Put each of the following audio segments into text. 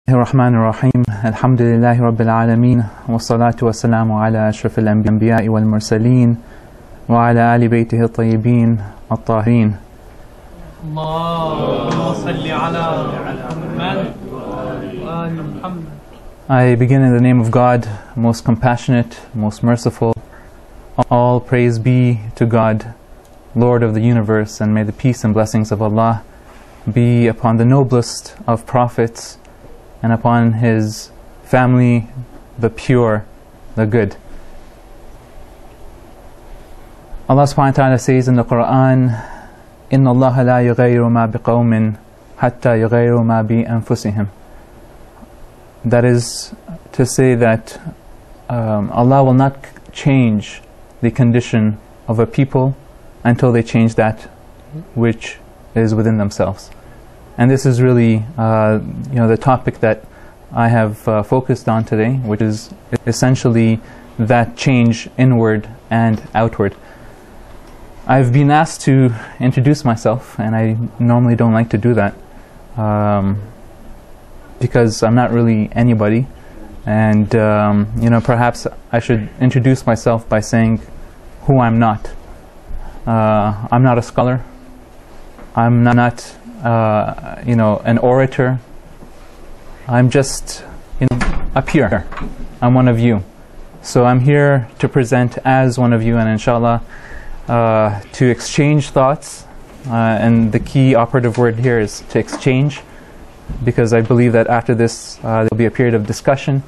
الرحمن الرحيم الحمد لله رب العالمين والصلاة والسلام على أشرف الأنبياء والمرسلين وعلى آل بيته الطيبين الطاهرين. اللهم صل على محمد وآل محمد. I begin in the name of God, most compassionate, most merciful. All praise be to God, Lord of the universe, and may the peace and blessings of Allah be upon the noblest of prophets and upon his family, the pure, the good. Allah subhanahu wa ta'ala says in the Quran, إِنَّ اللَّهَ لَا يُغَيِّرُ مَا بِقَوْمٍ حَتَّى يُغَيِّرُ مَا بِأَنفُسِهِمْ. That is to say that Allah will not change the condition of a people until they change that which is within themselves. And this is really the topic that I have focused on today, which is essentially that change inward and outward. I've been asked to introduce myself, and I normally don't like to do that because I'm not really anybody. And perhaps I should introduce myself by saying who I'm not. I'm not a scholar. I'm not an orator. I'm just a peer. I'm one of you. So I'm here to present as one of you, and inshallah to exchange thoughts. And the key operative word here is to exchange, because I believe that after this there'll be a period of discussion,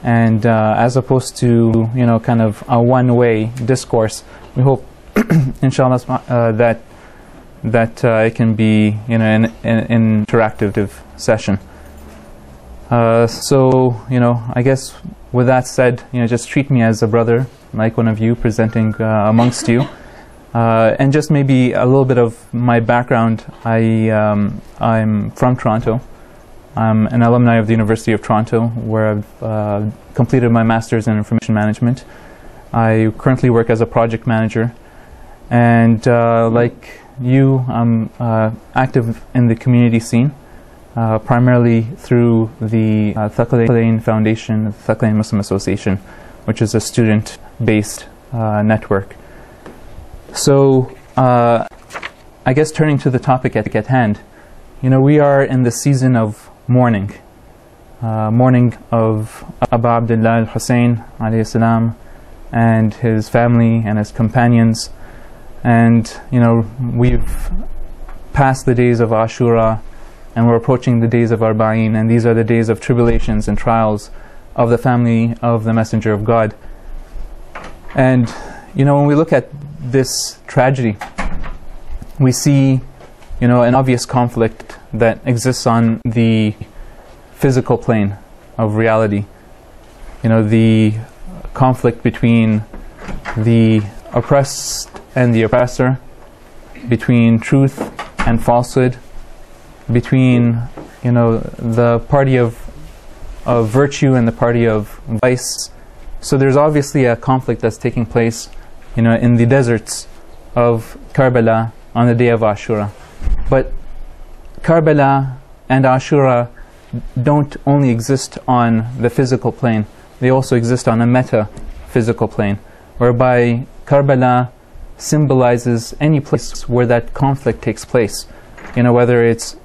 and as opposed to kind of a one-way discourse, we hope inshallah that it can be an interactive session. So I guess with that said, just treat me as a brother, like one of you, presenting amongst you. And just maybe a little bit of my background. I'm from Toronto. I'm an alumni of the University of Toronto, where I've completed my Master's in Information Management. I currently work as a project manager, and like you, I'm active in the community scene, primarily through the Thaqalain Foundation, the Thaqalain Muslim Association, which is a student-based network. So I guess turning to the topic at hand, we are in the season of mourning, mourning of Abu Abdullah al-Hussein alayhi salam and his family and his companions. And we've passed the days of Ashura, and we're approaching the days of Arba'in, and these are the days of tribulations and trials of the family of the Messenger of God. And when we look at this tragedy, we see an obvious conflict that exists on the physical plane of reality. The conflict between the oppressed and the oppressor, between truth and falsehood, between the party of virtue and the party of vice. So there's obviously a conflict that's taking place in the deserts of Karbala on the day of Ashura. But Karbala and Ashura don't only exist on the physical plane, they also exist on a metaphysical plane, whereby Karbala symbolizes any place where that conflict takes place, whether it's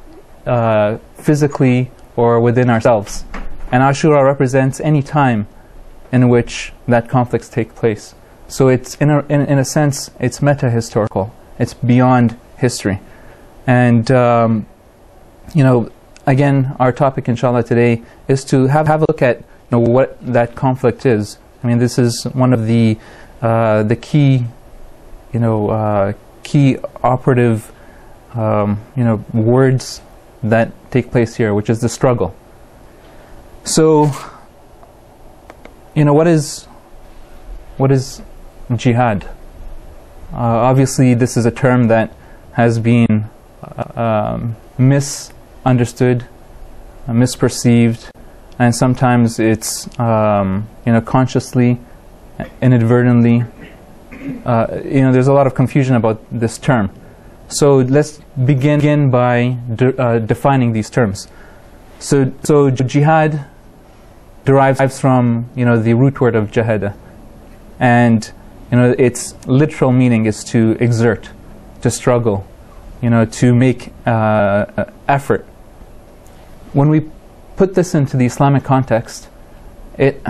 physically or within ourselves. And Ashura represents any time in which that conflicts take place. So it's in a sense, it's meta-historical. It's beyond history. And again, our topic inshallah today is to have a look at what that conflict is. I mean, this is one of the key key operative words that take place here, which is the struggle. So what is jihad? Obviously this is a term that has been misunderstood, misperceived, and sometimes it's consciously, inadvertently. There's a lot of confusion about this term. So let's begin by defining these terms. So jihad derives from, the root word of jahada, and its literal meaning is to exert, to struggle, to make effort. When we put this into the Islamic context, it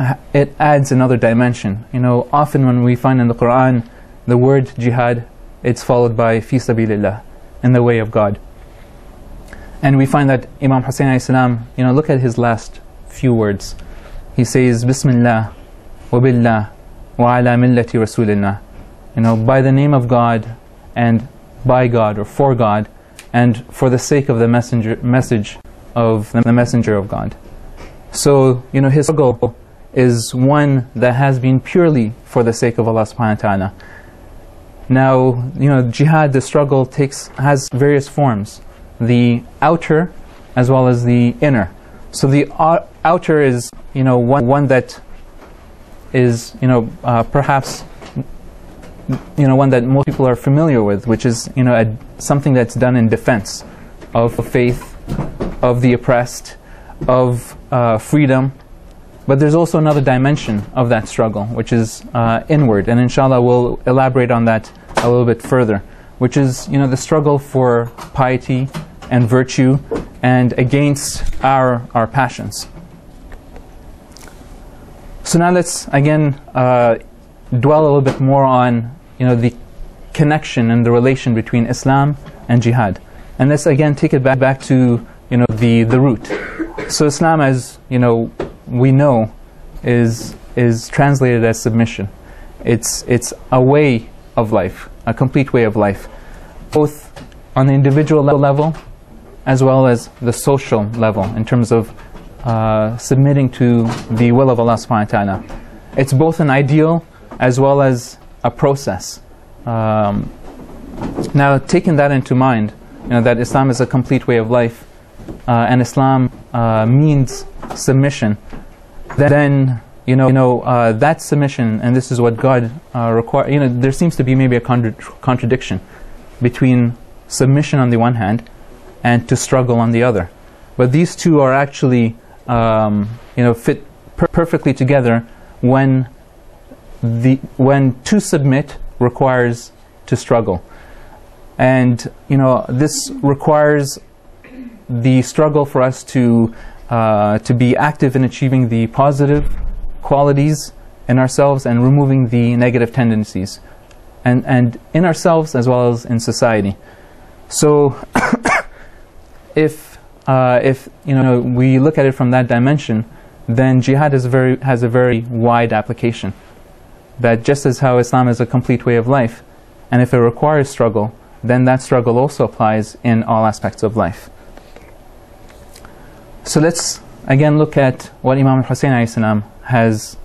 adds another dimension. Often when we find in the Quran the word jihad, it's followed by fi sabilillah, in the way of God. And we find that Imam Hussein alayhi salam, look at his last few words. He says, Bismillah, wa billah, wa ala millati rasulillah. By the name of God, and by God, or for God, and for the sake of the message of the Messenger of God. So, his struggle is one that has been purely for the sake of Allah subhanahu wa ta'ala. Now, jihad, the struggle has various forms. The outer as well as the inner. So the outer is, one that is, perhaps, one that most people are familiar with, which is, something that's done in defense of faith, of the oppressed, of freedom. But there's also another dimension of that struggle, which is inward, and inshallah we'll elaborate on that a little bit further, which is, the struggle for piety and virtue and against our passions. So now let's again dwell a little bit more on the connection and the relation between Islam and jihad, and let's again take it back to the root. So Islam, as we know, is translated as submission. It's a way of life, a complete way of life, both on the individual level as well as the social level, in terms of submitting to the will of Allah subhanahu wa ta'ala. It's both an ideal as well as a process. Now, taking that into mind, that Islam is a complete way of life, and Islam means submission, then that submission, and this is what God requires. There seems to be maybe a contradiction between submission on the one hand and to struggle on the other, but these two are actually fit perfectly together when to submit requires to struggle, and this requires the struggle for us to be active in achieving the positive qualities in ourselves and removing the negative tendencies, and in ourselves as well as in society. So if we look at it from that dimension, then jihad has a very wide application. That just as how Islam is a complete way of life, and if it requires struggle, then that struggle also applies in all aspects of life. So let's again look at what Imam Hussein alayhi salam has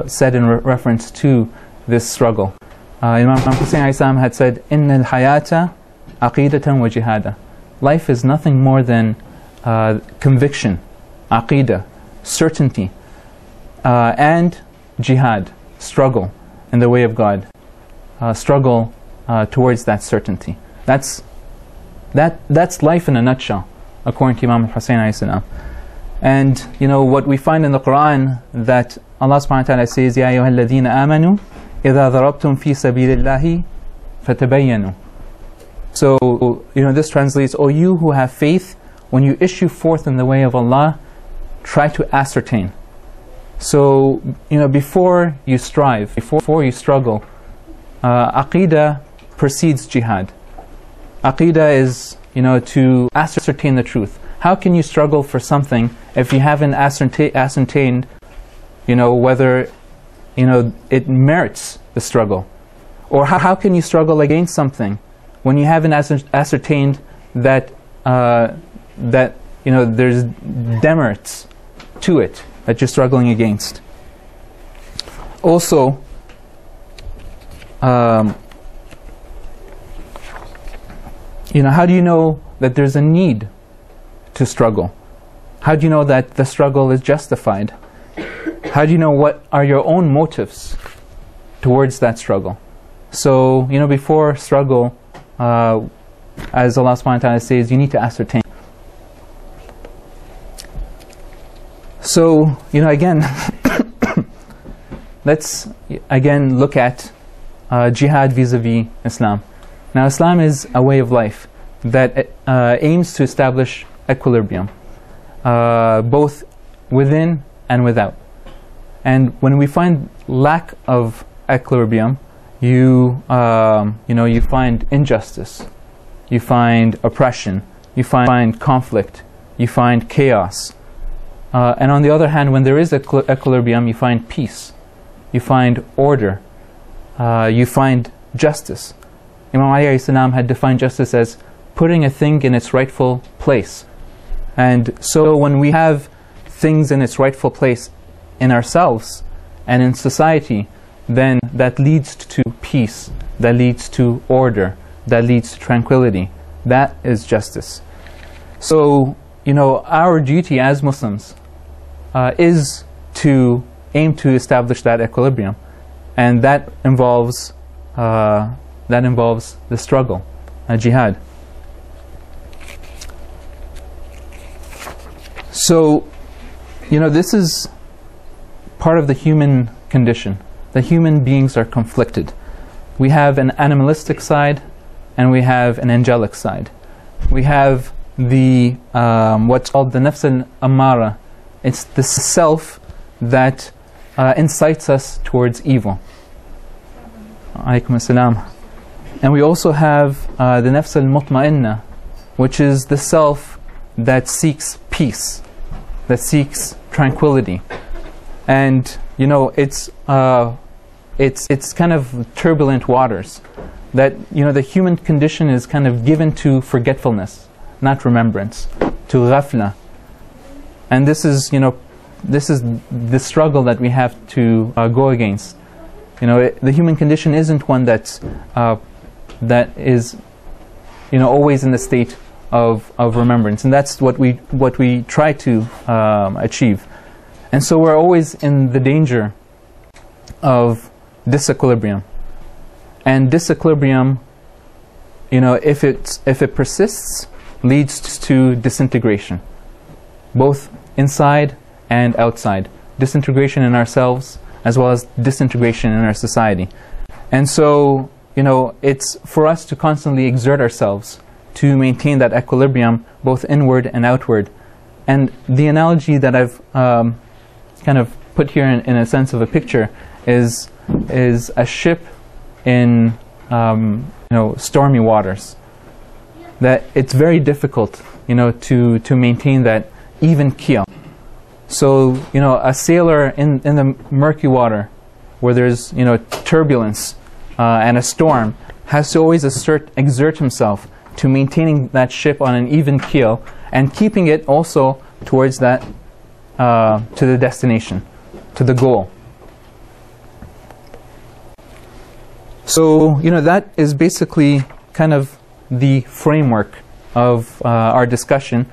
said in reference to this struggle. Imam Hussein alayhi salam had said, "Inna al-hayata aqidatan wa jihada." Life is nothing more than conviction, aqidah, certainty, and jihad, struggle in the way of God, struggle towards that certainty. That's life in a nutshell, according to Imam Hussein alayhi salam. And what we find in the Quran, that Allah subhanahu wa ta'ala says, Ya ayyuhal ladhina amanu idha darabtum fi sabilillahi fatabayyanu. So this translates, O you who have faith, when you issue forth in the way of Allah, try to ascertain. So before you strive, before you struggle, aqidah precedes jihad. Aqidah is to ascertain the truth. How can you struggle for something if you haven't ascertained whether it merits the struggle? Or how can you struggle against something when you haven't ascertained that there's demerits to it that you're struggling against? Also, how do you know that there's a need to struggle? How do you know that the struggle is justified? How do you know what are your own motives towards that struggle? So, before struggle, as Allah subhanahu wa ta'ala says, you need to ascertain. So, again, let's again look at jihad vis-a-vis Islam. Now, Islam is a way of life that aims to establish equilibrium, both within and without. And when we find lack of equilibrium, you find injustice, you find oppression, you find conflict, you find chaos. And on the other hand, when there is equilibrium, you find peace, you find order, you find justice. Imam Ali alayhi salam had defined justice as putting a thing in its rightful place. And so when we have things in its rightful place in ourselves and in society, then that leads to peace, that leads to order, that leads to tranquility. That is justice. So, our duty as Muslims is to aim to establish that equilibrium, and that involves the struggle, jihad. So, this is part of the human condition. The human beings are conflicted. We have an animalistic side and we have an angelic side. We have the what's called the nafs al-ammara. It's the self that incites us towards evil. Alaykum as-salam. And we also have the nafs al-mutma'inna, which is the self that seeks peace, that seeks tranquility. And it's kind of turbulent waters that the human condition is kind of given to forgetfulness, not remembrance, to ghafla. And this is the struggle that we have to go against. The human condition isn't one that is always in the state of remembrance, and that's what we try to achieve. And so we're always in the danger of disequilibrium. And disequilibrium, if it persists, leads to disintegration, both inside and outside. Disintegration in ourselves, as well as disintegration in our society. And so, it's for us to constantly exert ourselves to maintain that equilibrium, both inward and outward. And the analogy that I've kind of put here in a sense of a picture is a ship in stormy waters. That it's very difficult to maintain that even keel. So a sailor in the murky water where there's turbulence and a storm has to always exert himself to maintaining that ship on an even keel and keeping it also towards that to the destination, to the goal. So that is basically kind of the framework of our discussion.